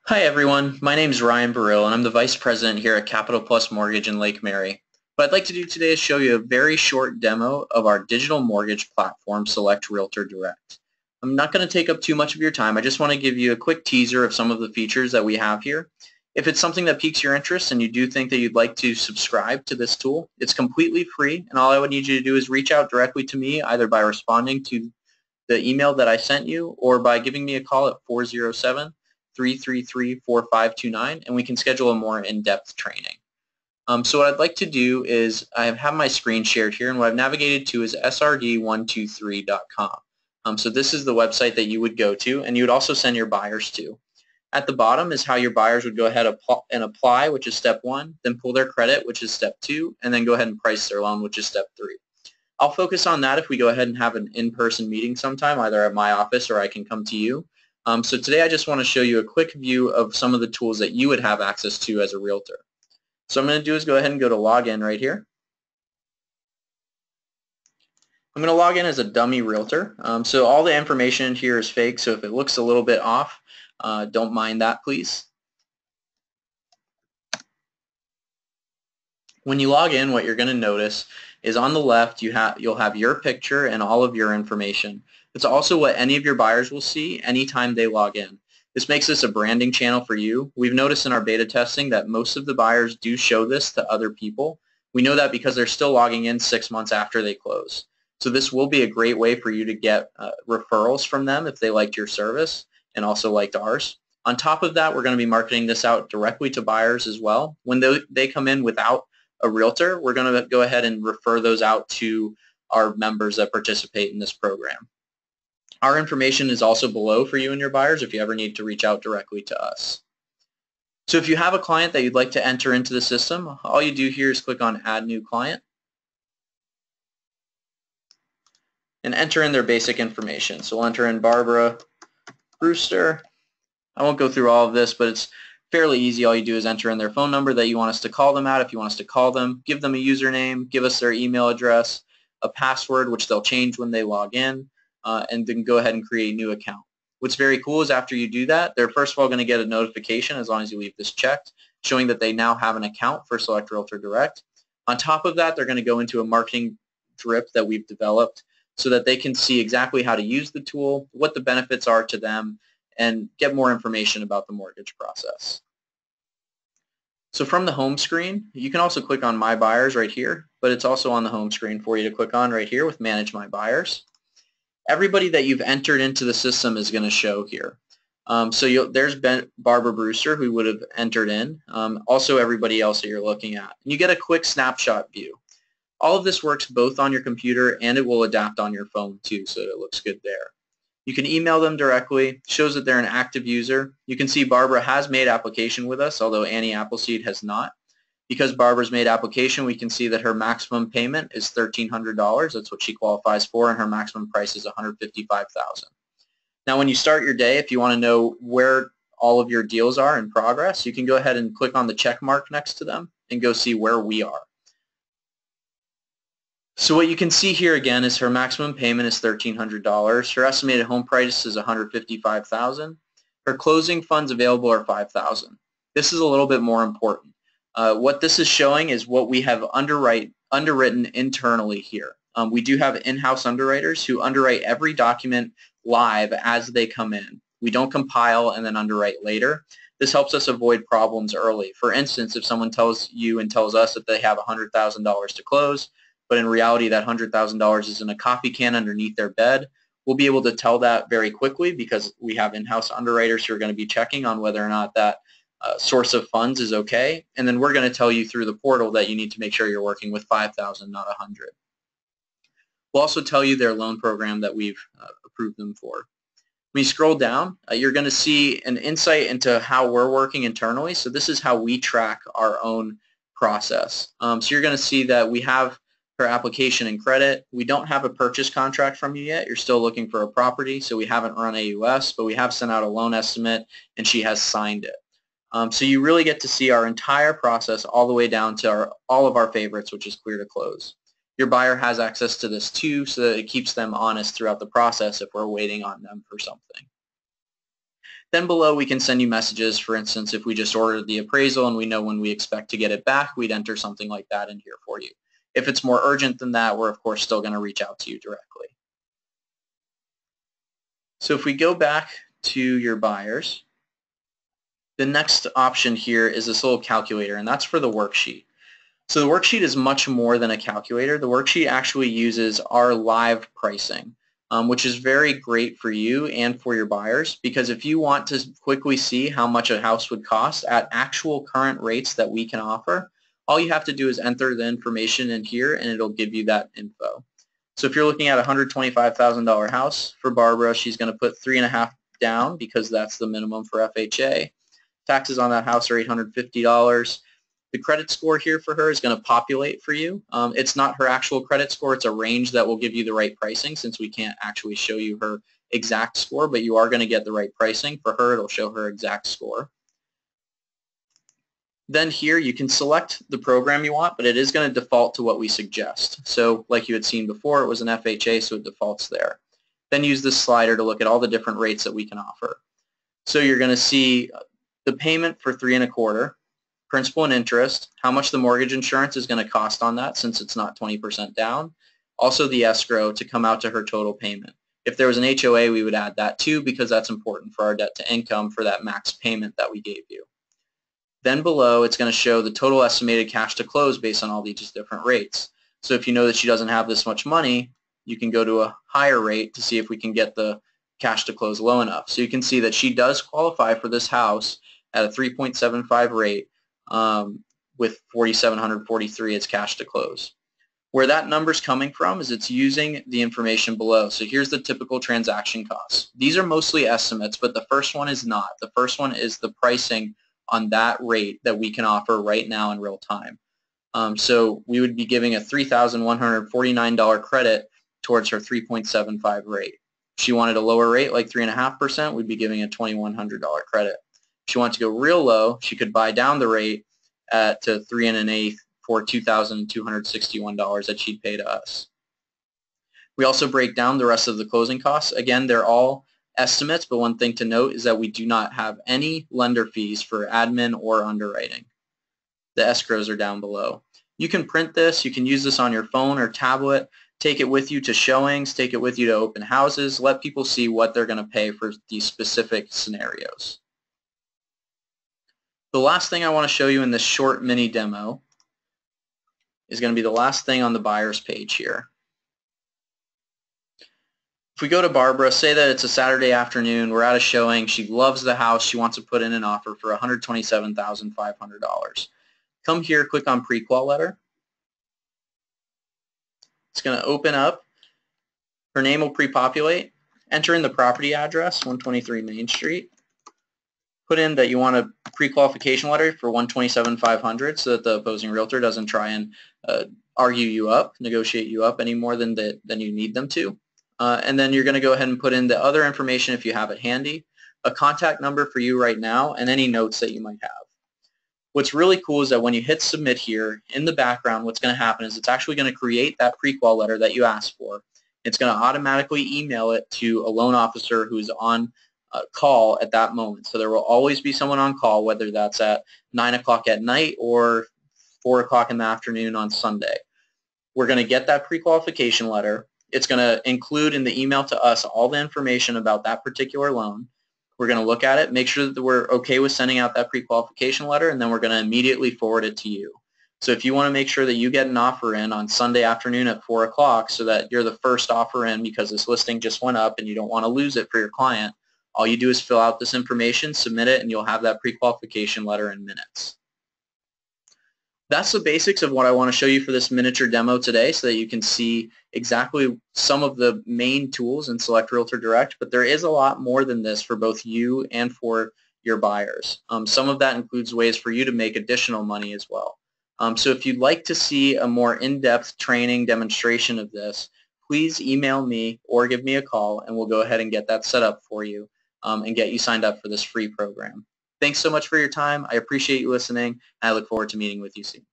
Hi everyone, my name is Ryan Burrill and I'm the Vice President here at Capital Plus Mortgage in Lake Mary. What I'd like to do today is show you a very short demo of our digital mortgage platform, Select Realtor Direct. I'm not going to take up too much of your time. I just want to give you a quick teaser of some of the features that we have here. If it's something that piques your interest and you do think that you'd like to subscribe to this tool, it's completely free and all I would need you to do is reach out directly to me either by responding to the email that I sent you or by giving me a call at 407-333-4529 and we can schedule a more in-depth training. So what I'd like to do is I have my screen shared here and what I've navigated to is SRD123.com. So this is the website that you would go to and you would also send your buyers to. At the bottom is how your buyers would go ahead and apply, which is step 1, then pull their credit, which is step 2, and then go ahead and price their loan, which is step 3. I'll focus on that if we go ahead and have an in-person meeting sometime, either at my office or I can come to you. So today I just want to show you a quick view of some of the tools that you would have access to as a realtor. So what I'm going to do is go ahead and go to login right here. I'm going to log in as a dummy realtor. So all the information here is fake, so if it looks a little bit off, don't mind that, please. When you log in, what you're going to notice is on the left you'll have your picture and all of your information. It's also what any of your buyers will see anytime they log in. This makes this a branding channel for you. We've noticed in our beta testing that most of the buyers do show this to other people. We know that because they're still logging in 6 months after they close. So this will be a great way for you to get referrals from them if they liked your service and also liked ours. On top of that, we're going to be marketing this out directly to buyers as well. When they come in without a realtor, we're going to go ahead and refer those out to our members that participate in this program. Our information is also below for you and your buyers if you ever need to reach out directly to us. So if you have a client that you'd like to enter into the system, all you do here is click on Add New Client and enter in their basic information. So we'll enter in Barbara Brewster. I won't go through all of this, but it's fairly easy. All you do is enter in their phone number that you want us to call them at. If you want us to call them, give them a username, give us their email address, a password, which they'll change when they log in, and then go ahead and create a new account. What's very cool is after you do that, they're first of all going to get a notification as long as you leave this checked, showing that they now have an account for Select Realtor Direct. On top of that, they're going to go into a marketing drip that we've developed so that they can see exactly how to use the tool, what the benefits are to them, and get more information about the mortgage process. So from the home screen, you can also click on My Buyers right here, but it's also on the home screen for you to click on right here with Manage My Buyers. Everybody that you've entered into the system is going to show here. There's Barbara Brewster, who would have entered in, also everybody else that you're looking at. And you get a quick snapshot view. All of this works both on your computer and it will adapt on your phone too, so that it looks good there. You can email them directly, shows that they're an active user. You can see Barbara has made application with us, although Annie Appleseed has not. Because Barbara's made application, we can see that her maximum payment is $1,300. That's what she qualifies for, and her maximum price is $155,000. Now, when you start your day, if you want to know where all of your deals are in progress, you can go ahead and click on the check mark next to them and go see where we are. So what you can see here again is her maximum payment is $1,300. Her estimated home price is $155,000. Her closing funds available are $5,000. This is a little bit more important. What this is showing is what we have underwritten internally here. We do have in-house underwriters who underwrite every document live as they come in. We don't compile and then underwrite later. This helps us avoid problems early. For instance, if someone tells you and tells us that they have $100,000 to close, but in reality that $100,000 is in a coffee can underneath their bed, we'll be able to tell that very quickly because we have in-house underwriters who are going to be checking on whether or not that source of funds is okay, and then we're going to tell you through the portal that you need to make sure you're working with 5,000, not 100. We'll also tell you their loan program that we've approved them for. When you scroll down, you're going to see an insight into how we're working internally. So this is how we track our own process. So you're going to see that we have her application and credit. We don't have a purchase contract from you yet. You're still looking for a property, so we haven't run AUS, but we have sent out a loan estimate, and she has signed it. So you really get to see our entire process all the way down to all of our favorites, which is clear to close. Your buyer has access to this too, so that it keeps them honest throughout the process if we're waiting on them for something. Then below we can send you messages. For instance, if we just ordered the appraisal and we know when we expect to get it back, we'd enter something like that in here for you. If it's more urgent than that, we're of course still going to reach out to you directly. So if we go back to your buyers, the next option here is this little calculator, and that's for the worksheet. So the worksheet is much more than a calculator. The worksheet actually uses our live pricing, which is very great for you and for your buyers, because if you want to quickly see how much a house would cost at actual current rates that we can offer, all you have to do is enter the information in here and it'll give you that info. So if you're looking at a $125,000 house for Barbara, she's going to put 3.5 down because that's the minimum for FHA. Taxes on that house are $850. The credit score here for her is going to populate for you. It's not her actual credit score. It's a range that will give you the right pricing, since we can't actually show you her exact score, but you are going to get the right pricing. For her, it'll show her exact score. Then here you can select the program you want, but it is going to default to what we suggest. So like you had seen before, it was an FHA, so it defaults there. Then use this slider to look at all the different rates that we can offer. So you're going to see the payment for 3.25, principal and interest, how much the mortgage insurance is going to cost on that since it's not 20% down, also the escrow to come out to her total payment. If there was an HOA, we would add that too, because that's important for our debt to income for that max payment that we gave you. Then below, it's going to show the total estimated cash to close based on all these different rates. So if you know that she doesn't have this much money, you can go to a higher rate to see if we can get the cash to close low enough. So you can see that she does qualify for this house at a 3.75 rate with $4,743 as cash to close. Where that number's coming from is it's using the information below. So here's the typical transaction costs. These are mostly estimates, but the first one is not. The first one is the pricing on that rate that we can offer right now in real time. So we would be giving a $3,149 credit towards her 3.75 rate. If she wanted a lower rate, like 3.5%, we'd be giving a $2,100 credit. If she wanted to go real low, she could buy down the rate to 3 1/8 for $2,261 that she'd pay to us. We also break down the rest of the closing costs. Again, they're all estimates, but one thing to note is that we do not have any lender fees for admin or underwriting. The escrows are down below. You can print this, you can use this on your phone or tablet, take it with you to showings, take it with you to open houses, let people see what they're going to pay for these specific scenarios. The last thing I want to show you in this short mini demo is going to be the last thing on the buyer's page here. If we go to Barbara, say that it's a Saturday afternoon, we're at a showing, she loves the house, she wants to put in an offer for $127,500. Come here, click on pre-qual letter. It's going to open up. Her name will pre-populate. Enter in the property address, 123 Main Street. Put in that you want a pre-qualification letter for $127,500 so that the opposing realtor doesn't try and argue you up, negotiate you up any more than you need them to. And then you're going to go ahead and put in the other information if you have it handy, a contact number for you right now, and any notes that you might have. What's really cool is that when you hit submit here, in the background what's going to happen is it's actually going to create that pre-qual letter that you asked for. It's going to automatically email it to a loan officer who's on call at that moment. So there will always be someone on call, whether that's at 9 o'clock at night or 4 o'clock in the afternoon on Sunday. We're going to get that pre-qualification letter. It's going to include in the email to us all the information about that particular loan. We're going to look at it, make sure that we're okay with sending out that pre-qualification letter, and then we're going to immediately forward it to you. So if you want to make sure that you get an offer in on Sunday afternoon at 4 o'clock so that you're the first offer in because this listing just went up and you don't want to lose it for your client, all you do is fill out this information, submit it, and you'll have that pre-qualification letter in minutes. That's the basics of what I want to show you for this miniature demo today so that you can see exactly some of the main tools in Select Realtor Direct, but there is a lot more than this for both you and for your buyers. Some of that includes ways for you to make additional money as well. So if you'd like to see a more in-depth training demonstration of this, please email me or give me a call and we'll go ahead and get that set up for you and get you signed up for this free program. Thanks so much for your time. I appreciate you listening, and I look forward to meeting with you soon.